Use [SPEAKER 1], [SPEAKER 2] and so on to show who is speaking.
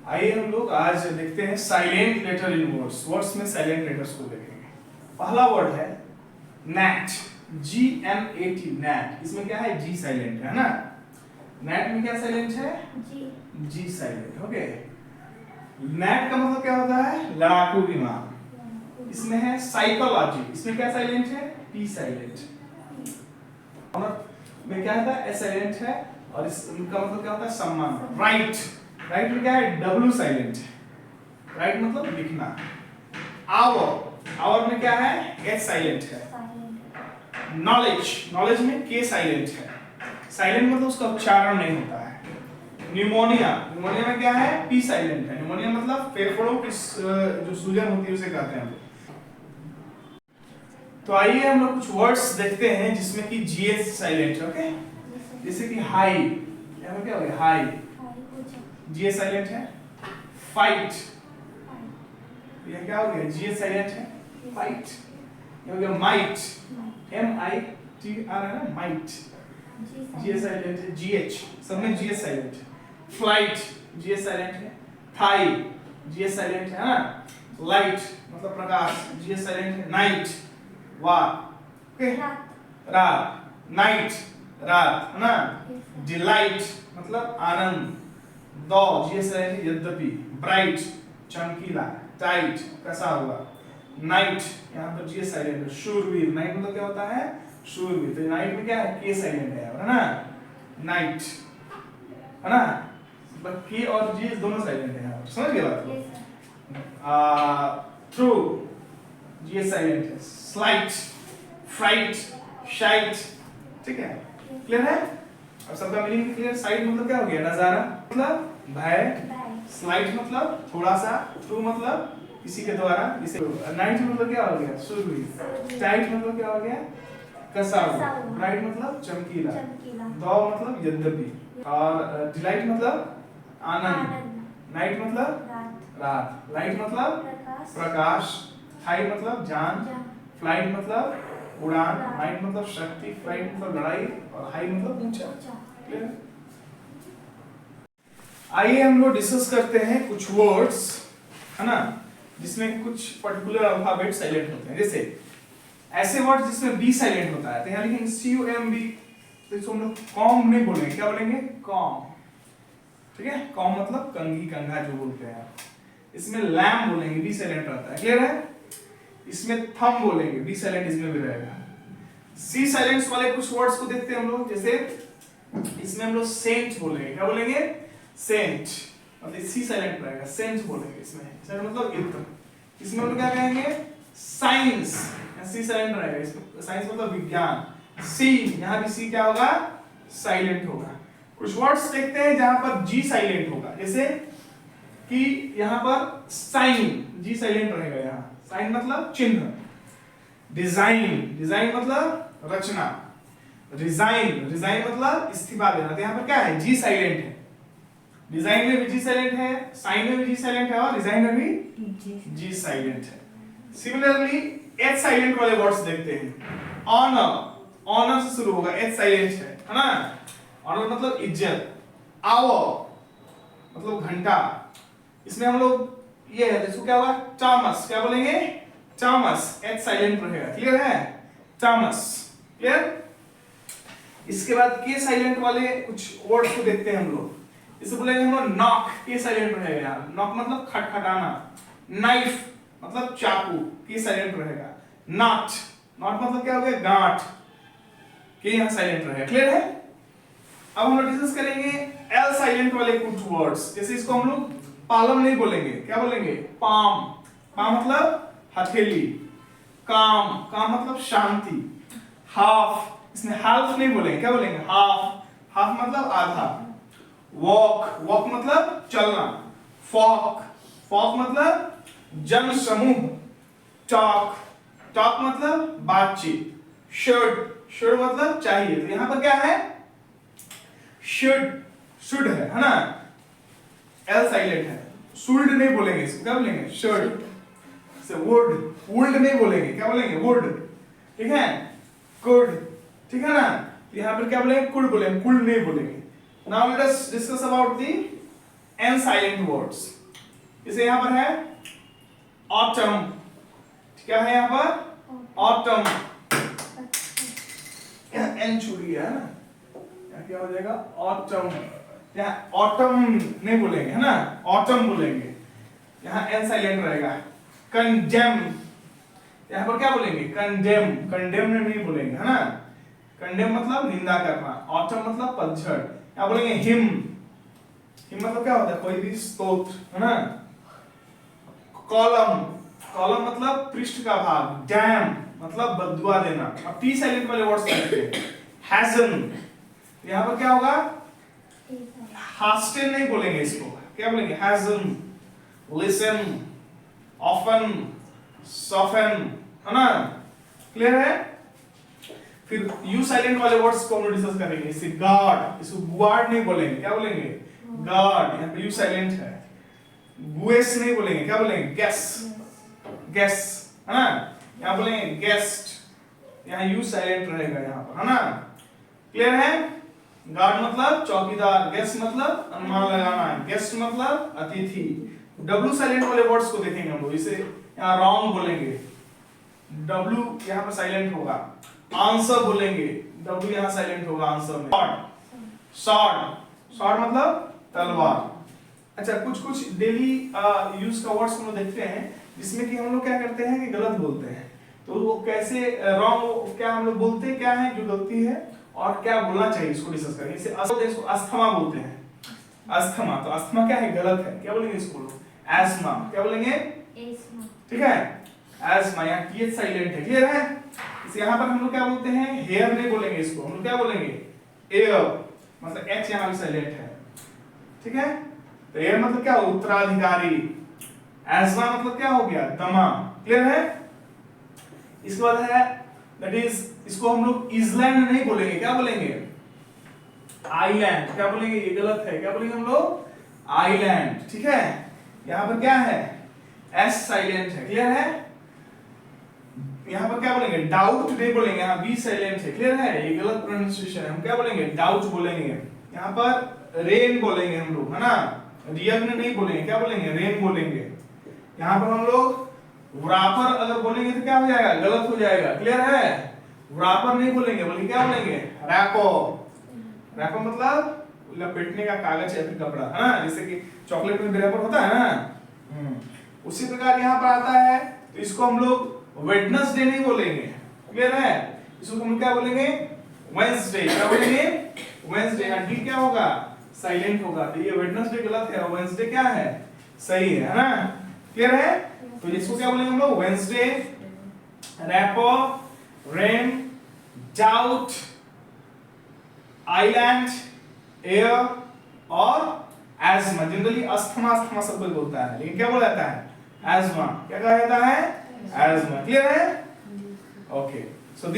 [SPEAKER 1] आइए हम लोग आज देखते हैं साइलेंट लेटर इन वर्ड्स। वर्ड्स में साइलेंट लेटर्स को देखेंगे। पहला वर्ड है नैट, GNAT, नैट। इसमें क्या है? जी साइलेंट है ना। नैट में क्या साइलेंट है? जी साइलेंट। ओके, नैट का मतलब क्या होता है? लड़ाकू विमान। इसमें है साइकोलॉजी, इसमें क्या साइलेंट है? P silent. और में क्या है? S साइलेंट है। और इसका मतलब क्या होता है? सम्मान। राइट, राइट में क्या है? W साइलेंट है। राइट मतलब लिखना। आवर, आवर में क्या है? H साइलेंट है। नॉलेज, नॉलेज में K साइलेंट है। साइलेंट मतलब उसका उच्चारण नहीं होता है। न्यूमोनिया, न्यूमोनिया में क्या है? P साइलेंट है। न्यूमोनिया मतलब फेफड़ों की जो सूजन होती है उसे कहते हैं। तो आइए हम लोग कुछ वर्ड्स देखते हैं जिसमें कि GH साइलेंट है। ओके, जैसे कि हाई, यहाँ क्या हो गया? हाई, GH साइलेंट है। फाइट, ये क्या हो गया? GH साइलेंट है। फाइट। ये हो गया माइट, MITR है ना, माइट, GH साइलेंट है। GH, सब में GH साइलेंट है। फ्लाइट, GH साइलेंट है। थाई, GH साइलेंट है ना। लाइट मतलब प्रकाश, GH साइलेंट है। नाइट, वार, ओके, रात, नाइट रात है ना। डिलाइट मतलब आनंद, दो, GH साइलेंट है। यद्यपि, ब्राइट चमकीला, टाइट कसा हुआ, नाइट यहाँ पर GH साइलेंट है। शूरवीर, नाइट मतलब क्या होता है? शूरवीर। तो नाइट में क्या है? K साइलेंट है यहाँ पर, है ना। नाइट है ना, K और G दोनों साइलेंट है यहाँ पर। समझ गए बात? थ्रू, GH साइलेंट है। स्लाइट, फ्राइट, शाइट, ठीक है, क्लियर है? अब सबका मीनिंग क्लियर। साइट मतलब क्या हो गया? नजारा, मतलब भय। स्लाइट मतलब थोड़ा सा। थ्रू मतलब किसी के द्वारा। जैसे नाइट मतलब क्या हो गया? सूरवीर। टाइट मतलब क्या हो गया? कसा हुआ। ब्राइट मतलब चमकीला। दो मतलब यद्यपि। और डिलाइट मतलब आनंद। नाइट मतलब रात। लाइट मतलब प्रकाश। हाई मतलब जान। फ्लाइट मतलब उड़ान। नाइट मतलब शक्ति। फ्लाइट मतलब लड़ाई। और हाई मतलब ऊंचा। आइए हम लोग डिस्कस करते हैं कुछ वर्ड्स, है ना, जिसमें कुछ पर्टिकुलर अल्फाबेट साइलेंट होते हैं। जैसे ऐसे वर्ड जिसमें B साइलेंट होता है, तो यहाँ लिखेंगे COMB। तो इसको हम लोग कॉम नहीं बोलेंगे, क्या बोलेंगे? कॉम, ठीक है। कॉम मतलब कंघी, कंघा जो बोलते हैं। इसमें लैम बोलेंगे, B साइलेंट रहता है, क्लियर है। इसमें थंब बोलेंगे, B साइलेंट इसमें भी रहेगा। C साइलेंट्स वाले कुछ वर्ड्स को देखते हैं हम लोग। जैसे इसमें हम लोग सेंट बोलेंगे, क्या बोलेंगे? सेंट, मतलब C साइलेंट रहेगा। सेंट बोलेंगे इसमें, सेंट मतलब इत्र। इसमें हम लोग क्या कहेंगे? साइंस, C साइलेंट रहेगा इसमें। साइंस मतलब विज्ञान। C, यहाँ भी C क्या होगा? साइलेंट होगा। कुछ वर्ड्स देखते हैं जहां पर G साइलेंट होगा। जैसे कि यहाँ पर साइन, G साइलेंट रहेगा यहाँ। साइन मतलब चिन्ह। डिजाइन, डिजाइन मतलब रचना। रिजाइन, रिजाइन मतलब इस्तीफा देना। तो यहाँ पर क्या है? G साइलेंट है। डिजाइन में भी G साइलेंट है, साइन में भी G साइलेंट है, और रिजाइन में भी G साइलेंट है। सिमिलरली H साइलेंट वाले वर्ड्स देखते हैं। ऑनर, ऑनर से शुरू होगा, H साइलेंट है ना। ऑनर मतलब इज्जत। आवर मतलब घंटा। इसमें हम लोग ये है, इसको क्या होगा? चामस, क्या बोलेंगे? चामस, H साइलेंट रहेगा, क्लियर है? चामस, क्लियर। इसके बाद K साइलेंट वाले कुछ वर्ड्स को देखते हैं हम लोग। इसे बोलेंगे हम लोग नॉक, K साइलेंट रहेगा। नॉक मतलब खटखटाना। नाइफ मतलब चाकू, K साइलेंट रहेगा। नॉट, नॉट मतलब क्या हो गया? गांठ, K यहाँ साइलेंट रहेगा, क्लियर है। अब हम लोग डिस्कस करेंगे L साइलेंट वाले कुछ वर्ड्स। जैसे इसको हम लोग पालम नहीं बोलेंगे, क्या बोलेंगे? पाम, पाम मतलब हथेली। काम, काम मतलब शांति। हाफ, इसमें हाफ नहीं बोलेंगे, क्या बोलेंगे? हाफ, हाफ मतलब आधा। वॉक, वॉक मतलब चलना। फॉक, फॉक मतलब जन समूह। टॉक, टॉक मतलब बातचीत। शुड, शुड मतलब चाहिए। तो यहां पर क्या है? शुड, शुड है ना। L साइलेंट है। शुड नहीं बोलेंगे, इसको क्या बोलेंगे? शुड। से वुड, वुड नहीं बोलेंगे, क्या बोलेंगे? वुड, ठीक है। कुड, ठीक है ना। तो यहां पर क्या बोलेंगे? कुड बोलेंगे, कुड नहीं बोलेंगे। Now let us discuss about the N silent words. जैसे यहाँ पर है ऑटम, क्या है यहाँ पर ऑटम, यहाँ एन छुड़ी है ना, यहाँ क्या हो जाएगा ऑटम, यहाँ ऑटम नहीं बोलेंगे है ना, ऑटम बोलेंगे, यहाँ एन साइलेंट रहेगा। कंडेम, यहाँ पर क्या बोलेंगे कंडेम, कंडेम नहीं बोलेंगे है ना, कंडेम मतलब निंदा करना, ऑटम मतलब पतझड़, यहाँ बोलेंगे हिम, हिम मतलब क्या होता है कोई भी स्तोत्र है ना। कॉलम, कॉलम मतलब पृष्ठ का भाग, डैम मतलब बददुआ देना। अब टी साइलेंट वाले वर्ड्स देखते हैं। हैजन, यहाँ पर क्या होगा हास्टेन नहीं बोलेंगे इसको, क्या बोलेंगे हैजन। लिसन, ऑफन, सॉफन है ना, क्लियर है। फिर यू साइलेंट वाले वर्ड्स को हम डिस्कस करेंगे। जैसे गॉड, इसको गुआर्ड नहीं बोलेंगे, क्या बोलेंगे गॉड, यहाँ पे यू साइलेंट है। गुएस नहीं बोलेंगे, क्या बोलेंगे गेस, गेस है ना, यहाँ बोलेंगे गेस्ट, यहाँ यू साइलेंट रहेगा यहाँ पर है ना, क्लियर है। गार्ड मतलब चौकीदार, गेस्ट मतलब अनुमान लगाना, गेस्ट मतलब अतिथि। डब्ल्यू साइलेंट वाले वर्ड्स को देखेंगे हम लोग, इसे यहाँ रॉन्ग बोलेंगे, डब्ल्यू यहाँ पर साइलेंट होगा। आंसर बोलेंगे, डब्ल्यू यहाँ साइलेंट होगा आंसर में। शॉर्ट, शॉर्ट मतलब तलवार। अच्छा, कुछ कुछ डेली यूज का वर्ड्स हम लोग देखते हैं जिसमें कि हम लोग क्या करते हैं कि गलत बोलते हैं, तो वो कैसे रॉन्ग, क्या हम लोग बोलते क्या है जो गलती है और क्या बोलना चाहिए, इसको डिस्कस करेंगे। इसको अस्थमा बोलते हैं, अस्थमा, तो अस्थमा क्या है गलत है, क्या बोलेंगे इसको लोग एस्मा, क्या बोलेंगे एस्मा, ठीक है एस्मा, यहाँ टीएच साइलेंट है, क्लियर है। इसे यहाँ पर हम लोग क्या बोलते हैं हेयर नहीं बोलेंगे, इसको हम लोग क्या बोलेंगे एयर, मतलब एच यहाँ भी साइलेंट है, ठीक है। तो एयर मतलब क्या उत्तराधिकारी, एस्मा मतलब क्या हो गया दमा, क्लियर है। इसके बाद है दैट इज, इसको हम लोग इजलैंड नहीं बोलेंगे, क्या बोलेंगे आइलैंड, क्या बोलेंगे ये गलत है, क्या बोलेंगे हम लोग आइलैंड, ठीक है। यहाँ पर क्या है एस साइलेंट है, क्लियर है। यहाँ पर क्या बोलेंगे डाउट नहीं बोलेंगे, यहाँ बी साइलेंट है, क्लियर है, ये गलत प्रोनाउंसिएशन है, हम क्या बोलेंगे डाउट बोलेंगे। यहाँ पर रेन बोलेंगे हम लोग है ना, रियग्न नहीं बोलेंगे, क्या बोलेंगे रेन बोलेंगे। यहाँ पर हम लोग व्रापर अगर बोलेंगे तो क्या हो जाएगा गलत हो जाएगा, क्लियर है। व्रापर नहीं बोलेंगे, बल्कि क्या बोलेंगे रैपो, रैपो मतलब लपेटने का कागज या फिर कपड़ा है ना, जैसे कि चॉकलेट में रैपर होता है ना, उसी प्रकार यहाँ पर आता है। तो इसको हम लोग वेडनेसडे नहीं बोलेंगे, क्लियर है, इसको हम क्या बोलेंगे वेडनेसडे, क्या बोलेंगे वेडनेसडे। यहाँ डी क्या होगा साइलेंट होगा, तो ये वेडनेसडे गलत है और वेडनेसडे क्या है सही है ना, क्लियर है। तो इसको क्या बोलेंगे हम लोग Wednesday, rapport, rain, doubt, island, air और एस्मा। जनरली अस्थमा, अस्थमा सब कोई बोलता है, लेकिन क्या बोला जाता है एस्मा, क्या कहा जाता है एस्मा, क्लियर है ओके।